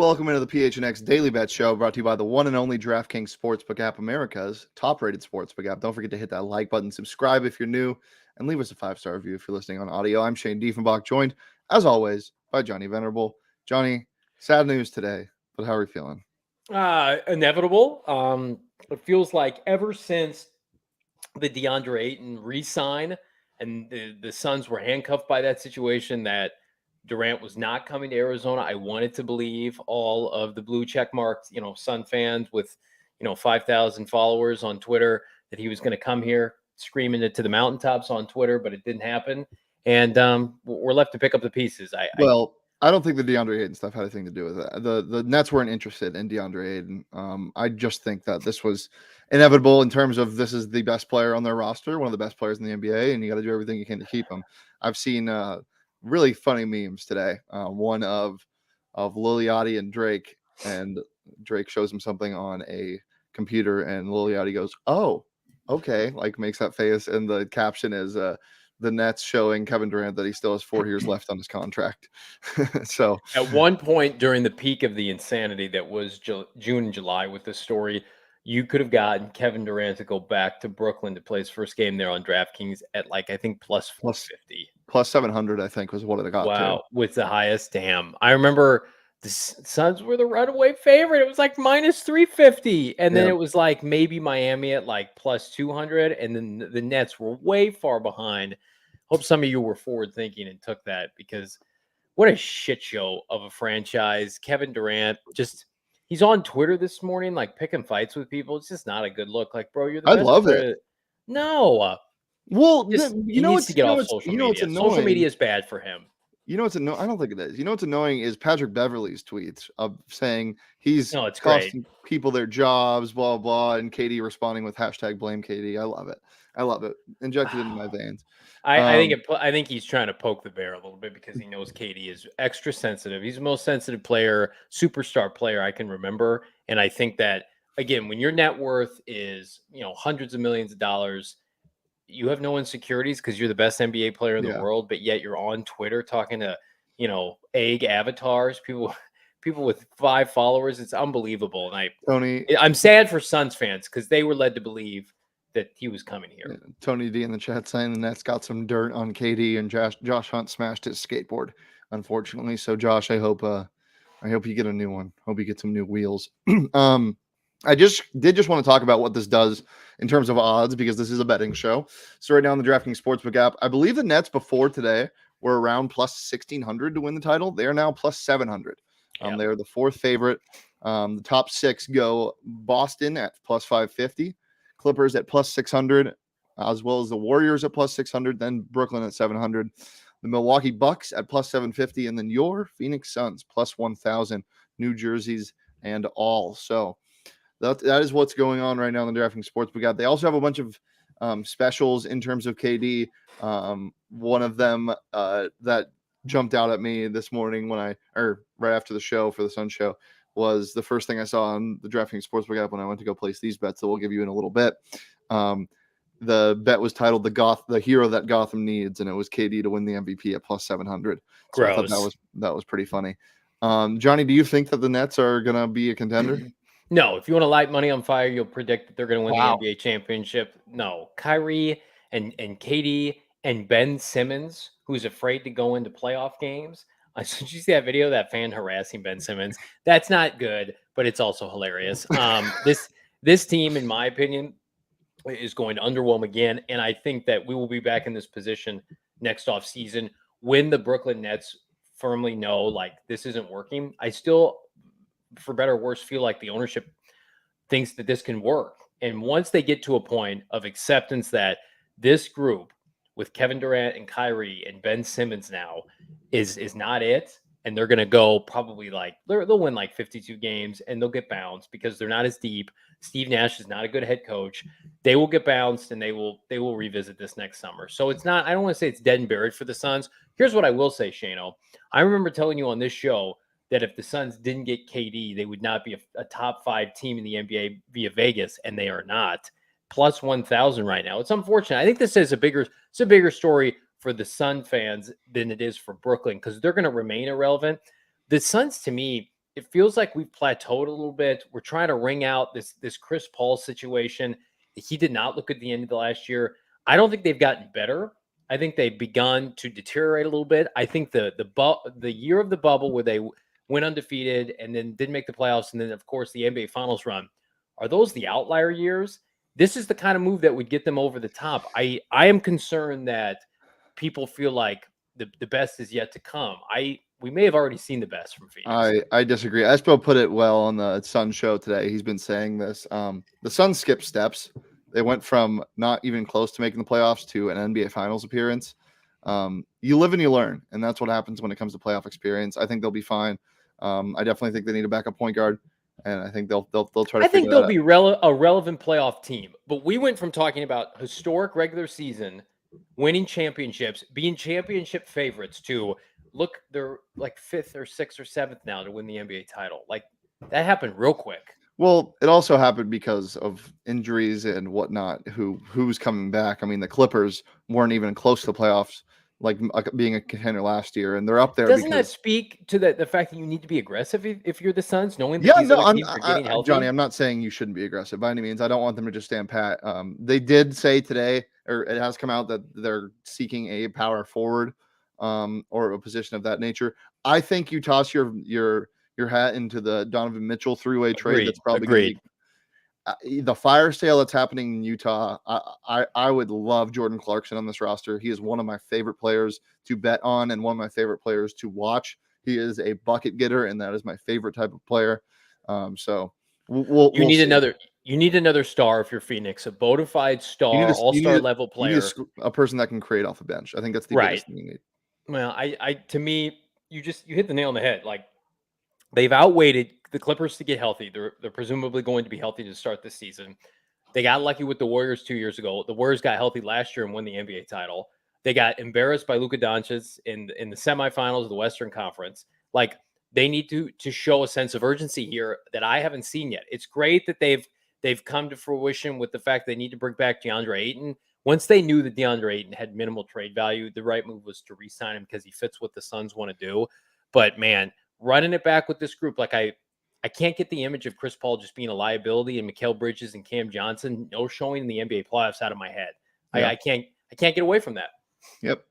welcome into the PHNX Daily Bet Show, brought to you by the one and only DraftKings Sportsbook app, America's top-rated sportsbook app. Don't forget to hit that like button, subscribe if you're new, and leave us a 5-star review if you're listening on audio. I'm Shane Diefenbach, joined, as always, by Johnny Venerable. Johnny, sad news today, but how are you feeling? Inevitable. It feels like ever since the DeAndre Ayton re-sign and the Suns were handcuffed by that situation, that Durant was not coming to Arizona. I wanted to believe all of the blue check marked, Sun fans with, 5,000 followers on Twitter that he was going to come here screaming it to the mountaintops on Twitter, but it didn't happen. And we're left to pick up the pieces. I don't think the DeAndre Ayton stuff had anything to do with that. The Nets weren't interested in DeAndre Ayton. I just think that this was inevitable in terms of this is the best player on their roster, one of the best players in the NBA, and you got to do everything you can to keep him. I've seen really funny memes today. One of Lil Yachty and Drake shows him something on a computer, and Lil Yachty goes, "Oh, okay," like makes that face, and the caption is the Nets showing Kevin Durant that he still has 4 years left on his contract. So at one point during the peak of the insanity that was June and July with this story, you could have gotten Kevin Durant to go back to Brooklyn to play his first game there on DraftKings at I think plus 450. Plus 700, I think, was what it got to. With the highest. Damn. I remember the Suns were the runaway favorite. It was like minus 350. And then it was like maybe Miami at like plus 200. And then the Nets were way far behind. Hope some of you were forward thinking and took that, because what a shit show of a franchise. Kevin Durant, he's on Twitter this morning, like picking fights with people. It's just not a good look. Like, bro, you're the best. I love it. No. Well, he needs to get off social media. Social media is bad for him. You know what's annoying? I don't think it is. You know what's annoying is Patrick Beverley's tweets of saying he's costing people their jobs, blah, blah, and Katie responding with hashtag blame Katie. I love it. I love it. Injected into my veins. I think he's trying to poke the bear a little bit because he knows Katie is extra sensitive. He's the most sensitive player, superstar player I can remember. And I think that, again, when your net worth is, hundreds of millions of dollars, you have no insecurities because you're the best NBA player in the world, but yet you're on Twitter talking to, egg avatars, people with 5 followers. It's unbelievable. And I'm sad for Suns fans because they were led to believe that he was coming here. Tony D in the chat saying the Nets got some dirt on KD, and Josh Hunt smashed his skateboard, unfortunately. So Josh, I hope you get a new one. Hope you get some new wheels. I just want to talk about what this does in terms of odds, because this is a betting show. So right now on the DraftKings Sportsbook app, I believe the Nets before today were around plus 1,600 to win the title. They are now plus 700. They are the 4th favorite. The top 6 go Boston at plus 550, Clippers at plus 600, as well as the Warriors at plus 600, then Brooklyn at 700, the Milwaukee Bucks at plus 750, and then your Phoenix Suns plus 1,000, New Jerseys and all. So that is what's going on right now in the DraftKings Sportsbook app. They also have a bunch of specials in terms of KD. One of them that jumped out at me this morning right after the show for the Sun show was the first thing I saw on the DraftKings Sportsbook app when I went to go place these bets that we'll give you in a little bit. The bet was titled the hero that Gotham needs, and it was KD to win the MVP at plus 700. So I thought that was pretty funny. Johnny, do you think that the Nets are going to be a contender? No, if you want to light money on fire, you'll predict that they're going to win the NBA championship. No, Kyrie and KD and Ben Simmons, who's afraid to go into playoff games. Did you see that video, that fan harassing Ben Simmons? That's not good, but it's also hilarious. This team, in my opinion, is going to underwhelm again, and I think that we will be back in this position next offseason when the Brooklyn Nets firmly know, like, this isn't working. I still, for better or worse, feel like the ownership thinks that this can work. And once they get to a point of acceptance that this group with Kevin Durant and Kyrie and Ben Simmons now is not it, and they're going to go probably they'll win 52 games and they'll get bounced because they're not as deep. Steve Nash is not a good head coach. They will get bounced and they will revisit this next summer. So it's not, I don't want to say it's dead and buried for the Suns. Here's what I will say, Shano. I remember telling you on this show that if the Suns didn't get KD, they would not be a top 5 team in the NBA via Vegas, and they are not. Plus 1,000 right now. It's unfortunate. I think this is a bigger story for the Sun fans than it is for Brooklyn, because they're going to remain irrelevant. The Suns, to me, it feels like we've plateaued a little bit. We're trying to wring out this Chris Paul situation. He did not look at the end of the last year. I don't think they've gotten better. I think they've begun to deteriorate a little bit. I think the year of the bubble where they went undefeated and then didn't make the playoffs, and then of course the NBA Finals run, are those the outlier years? This is the kind of move that would get them over the top. I am concerned that people feel like the best is yet to come. We may have already seen the best from Phoenix. I disagree. Espo put it well on the Sun show today. He's been saying this. The Suns skipped steps. They went from not even close to making the playoffs to an NBA Finals appearance. You live and you learn, and that's what happens when it comes to playoff experience. I think they'll be fine. I definitely think they need a backup point guard, and I think they'll try to. I think they'll be a relevant playoff team. But we went from talking about historic regular season, winning championships, being championship favorites to look, they're like 5th or 6th or 7th now to win the NBA title. Like that happened real quick. Well, it also happened because of injuries and whatnot. Who's coming back? I mean, the Clippers weren't even close to the playoffs, like being a contender last year, and they're up there. Doesn't that speak to the fact that you need to be aggressive if you're the Suns, knowing that these other teams are getting healthy? Johnny, I'm not saying you shouldn't be aggressive by any means. I don't want them to just stand pat. They did say today, or it has come out that they're seeking a power forward, or a position of that nature. I think you toss your hat into the Donovan Mitchell three-way trade. That's probably going to be the fire sale that's happening in Utah. I would love Jordan Clarkson on this roster. He is one of my favorite players to bet on and one of my favorite players to watch. He is a bucket getter, and that is my favorite type of player. So we'll need see. You need another star if you're Phoenix, a bona fide star, all-star level player, a person that can create off the bench. I think that's the biggest thing you need. Well, to me, you hit the nail on the head. Like, they've outwaited the Clippers to get healthy. They're presumably going to be healthy to start this season. They got lucky with the Warriors 2 years ago. The Warriors got healthy last year and won the NBA title. They got embarrassed by Luka Doncic in the semifinals of the Western Conference. Like, they need to show a sense of urgency here that I haven't seen yet. It's great that they've come to fruition with the fact they need to bring back DeAndre Ayton. Once they knew that DeAndre Ayton had minimal trade value, the right move was to re-sign him because he fits what the Suns want to do. But man, running it back with this group, like I can't get the image of Chris Paul just being a liability and Mikal Bridges and Cam Johnson no showing in the NBA playoffs out of my head. Yeah. I can't get away from that. Yep.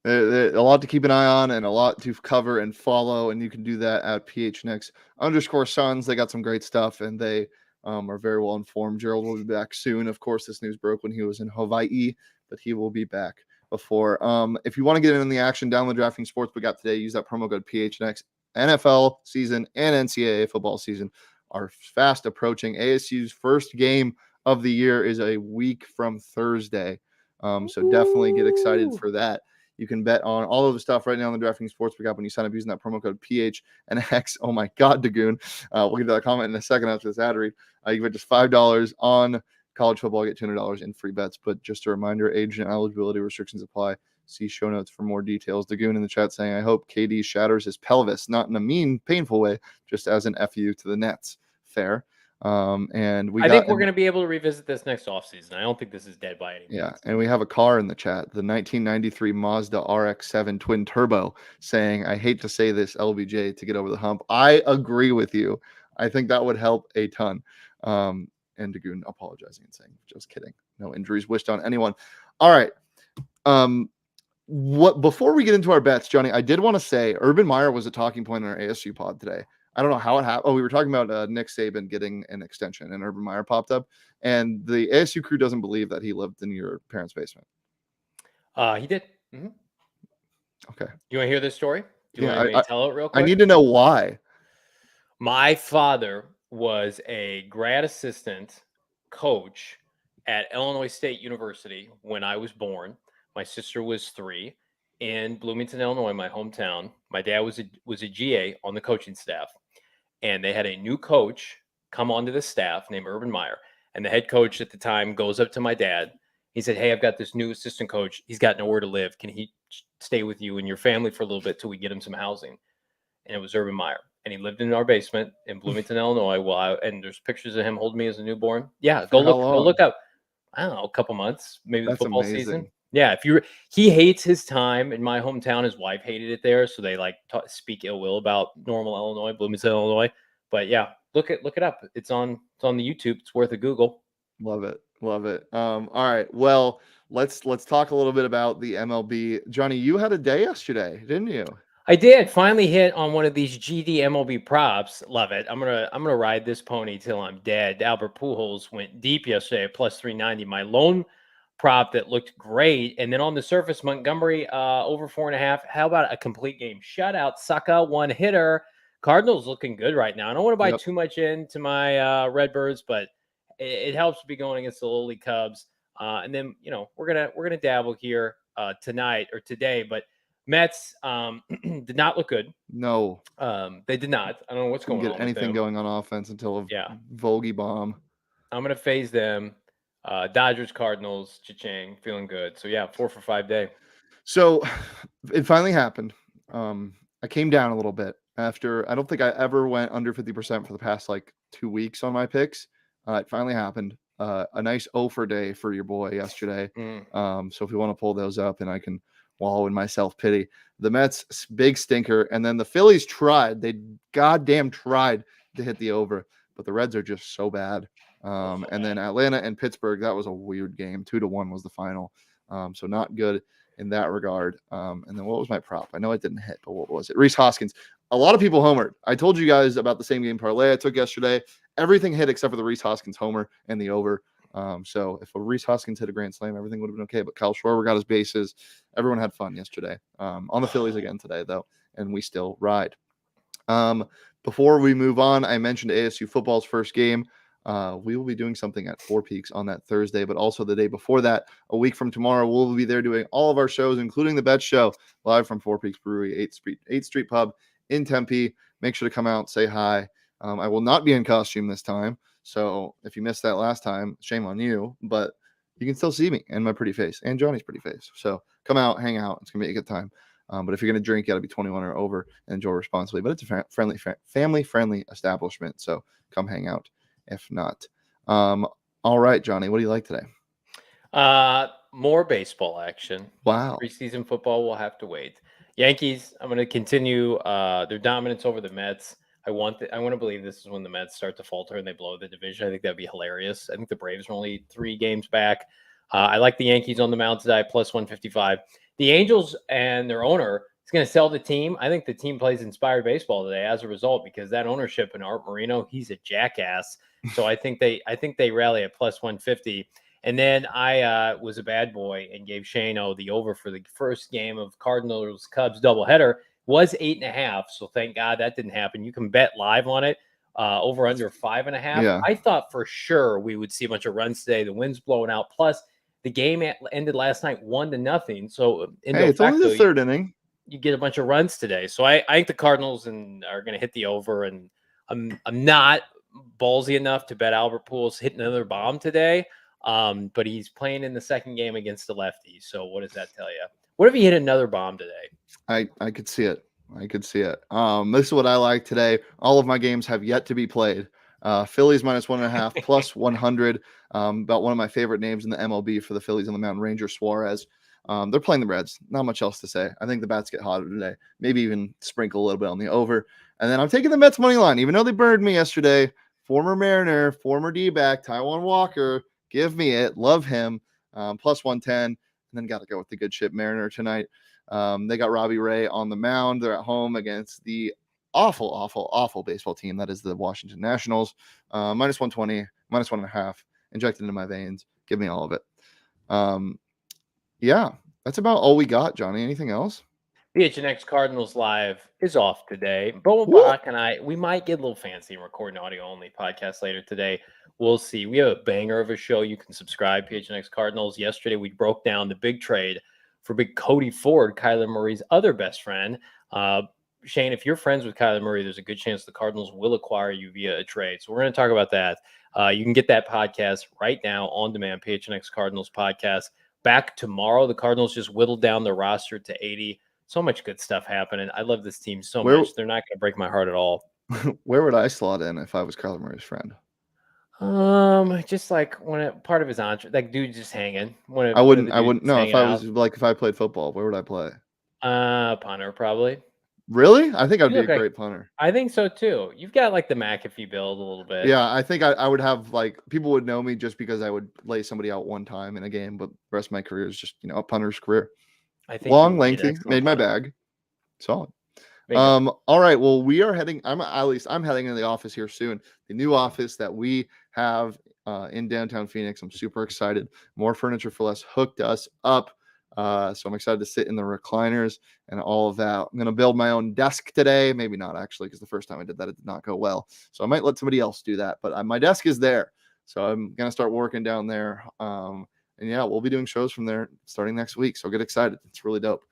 A lot to keep an eye on and a lot to cover and follow, and you can do that at PHNX_Suns. They got some great stuff, and they are very well informed. Gerald will be back soon. Of course, this news broke when he was in Hawaii, but he will be back before. If you want to get in on the action, download DraftKings Sportsbook app today. Use that promo code PHNX. NFL season and NCAA football season are fast approaching. ASU's first game of the year is a week from Thursday. So definitely get excited for that. You can bet on all of the stuff right now on the DraftKings Sportsbook app when you sign up using that promo code PHNX. Oh my God, Dagoon. We'll get to that comment in a second after this ad read. You can bet just $5 on college football, get $200 in free bets. But just a reminder, age and eligibility restrictions apply. See show notes for more details. Dagoon in the chat saying, I hope KD shatters his pelvis, not in a mean, painful way, just as an FU to the Nets. Fair. And I think we're going to be able to revisit this next offseason. I don't think this is dead by any means. Yeah, and we have a car in the chat, the 1993 Mazda RX-7 twin turbo, saying, I hate to say this, LBJ, to get over the hump. I agree with you. I think that would help a ton. And Dagoon apologizing and saying, just kidding. No injuries wished on anyone. All right. Before we get into our bets, Johnny, I did want to say Urban Meyer was a talking point in our ASU pod today. I don't know how it happened. Oh, we were talking about Nick Saban getting an extension, and Urban Meyer popped up. And the ASU crew doesn't believe that he lived in your parents' basement. He did. Mm-hmm. Okay. You want to hear this story? Do you want me to tell it real quick? I need to know why. My father was a grad assistant coach at Illinois State University when I was born. My sister was 3 in Bloomington, Illinois, my hometown. My dad was a GA on the coaching staff, and they had a new coach come onto the staff named Urban Meyer. And the head coach at the time goes up to my dad. He said, hey, I've got this new assistant coach. He's got nowhere to live. Can he stay with you and your family for a little bit till we get him some housing? And it was Urban Meyer. And he lived in our basement in Bloomington, Illinois. And there's pictures of him holding me as a newborn. Yeah, go look up. I don't know, a couple months, maybe the football season. Yeah, he hates his time in my hometown. His wife hated it there, so they like speak ill will about Normal, Illinois, Bloomington, Illinois. But yeah, look it up. It's on the YouTube. It's worth a Google. Love it. Love it. All right. Well, let's talk a little bit about the MLB. Johnny, you had a day yesterday, didn't you? I did finally hit on one of these GD MLB props. Love it. I'm gonna ride this pony till I'm dead. Albert Pujols went deep yesterday at plus 390. My lone prop that looked great, and then on the surface, Montgomery over 4.5. How about a complete game shutout? Saka one hitter. Cardinals looking good right now. I don't want to buy too much into my Redbirds, but it helps to be going against the lowly Cubs. And then we're gonna dabble here tonight or today, but Mets did not look good. No. They did not. I don't know what's going on. Get anything going on offense until a Vogie bomb. I'm gonna phase them. Dodgers, Cardinals, cha-ching, feeling good. So yeah, 4 for 5 day. So it finally happened. I came down a little bit after. I don't think I ever went under 50% for the past like 2 weeks on my picks. It finally happened. A nice 0 for day for your boy yesterday. So if you want to pull those up, and I can wallow in my self-pity. The Mets, big stinker. And then the Phillies tried. They goddamn tried to hit the over, but the Reds are just so bad. And then Atlanta and Pittsburgh, that was a weird game. 2-1 was the final. So not good in that regard. And then what was my prop? I know it didn't hit, but what was it? Rhys Hoskins. A lot of people homered. I told you guys about the same game parlay I took yesterday. Everything hit except for the Rhys Hoskins homer and the over. So if a Rhys Hoskins hit a grand slam, everything would have been okay. But Kyle Schwarber got his bases. Everyone had fun yesterday. On the Phillies again today, though, and we still ride. Before we move on, I mentioned ASU football's first game. We will be doing something at Four Peaks on that Thursday, but also the day before that, a week from tomorrow, we'll be there doing all of our shows, including the Bet Show, live from Four Peaks Brewery, 8th Street Pub in Tempe. Make sure to come out, say hi. I will not be in costume this time, so if you missed that last time, shame on you, but you can still see me and my pretty face and Johnny's pretty face. So come out, hang out. It's going to be a good time. But if you're going to drink, you got to be 21 or over and enjoy responsibly. But it's a family-friendly establishment, so come hang out if not. All right, Johnny, what do you like today? More baseball action. Wow. Preseason football will have to wait. Yankees, I'm going to continue their dominance over the Mets. I want to believe this is when the Mets start to falter and they blow the division. I think that'd be hilarious. I think the Braves are only 3 games back. I like the Yankees on the mound today, plus 155. The Angels and their owner is going to sell the team. I think the team plays inspired baseball today as a result, because that ownership in Art Moreno, he's a jackass. So I think they rally at plus 150. And then I was a bad boy and gave Shano the over for the first game of Cardinals Cubs doubleheader. Was 8.5. So thank God that didn't happen. You can bet live on it. Over under 5.5. Yeah. I thought for sure we would see a bunch of runs today. The wind's blowing out. Plus the game ended last night 1-0. So it's only the third inning. You get a bunch of runs today. So I think the Cardinals are going to hit the over, and I'm not ballsy enough to bet Albert Pujols hit another bomb today. But he's playing in the second game against the lefties. So what does that tell you? What if he hit another bomb today? I could see it. This is what I like today. All of my games have yet to be played. Phillies minus 1.5 plus 100. About one of my favorite names in the MLB for the Phillies on the mound, Ranger Suarez. They're playing the Reds. Not much else to say. I think the bats get hotter today. Maybe even sprinkle a little bit on the over. And then I'm taking the Mets money line, even though they burned me yesterday. Former Mariner, former D-back, Taijuan Walker. Give me it. Love him. Plus 110. And then got to go with the good ship Mariner tonight. They got Robbie Ray on the mound. They're at home against the awful baseball team that is the Washington Nationals. Minus 120, minus 1.5, injected into my veins. Give me all of it. Yeah, that's about all we got, Johnny. Anything else? PHNX Cardinals Live is off today. Bo Bach and we might get a little fancy and record an audio-only podcast later today. We'll see. We have a banger of a show. You can subscribe, PHNX Cardinals. Yesterday, we broke down the big trade for big Cody Ford, Kyler Murray's other best friend. Shane, if you're friends with Kyler Murray, there's a good chance the Cardinals will acquire you via a trade. So we're going to talk about that. You can get that podcast right now on demand, PHNX Cardinals podcast. Back tomorrow, the Cardinals just whittled down their roster to 80. So much good stuff happening. I love this team so much. They're not going to break my heart at all. Where would I slot in if I was Kyler Murray's friend? Just like part of his entre, like dude just hanging. One of I the wouldn't dudes just know if hanging I out. was like, if I played football, where would I play? Punter probably. Really? I think I'd You be a look like great punter. I think so too. You've got like the McAfee build a little bit. Yeah, I think I would have like people would know me just because I would lay somebody out one time in a game, but the rest of my career is just a punter's career. I think you Long, would be an lengthy, excellent made my punter. bag. Solid. Bingo. All right. Well, we are heading. I'm heading into the office here soon. The new office that we have in downtown Phoenix. I'm super excited. More Furniture for Less hooked us up. So I'm excited to sit in the recliners and all of that. I'm going to build my own desk today. Maybe not actually, because the first time I did that, it did not go well. So I might let somebody else do that. But my desk is there. So I'm going to start working down there. And yeah, we'll be doing shows from there starting next week. So get excited. It's really dope.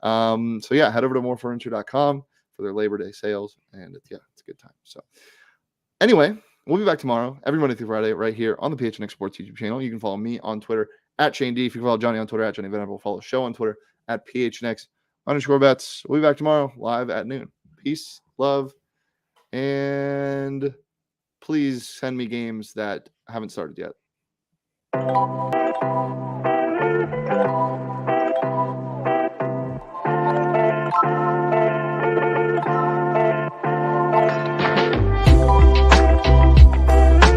So yeah, head over to morefurniture.com for their Labor Day sales. And it's a good time. So anyway, we'll be back tomorrow, every Monday through Friday, right here on the PHNX Sports YouTube channel. You can follow me on Twitter at Shane D. If you can follow Johnny on Twitter at Johnny Venable, follow the show on Twitter at PHNX_bets. We'll be back tomorrow live at noon. Peace, love, and please send me games that haven't started yet.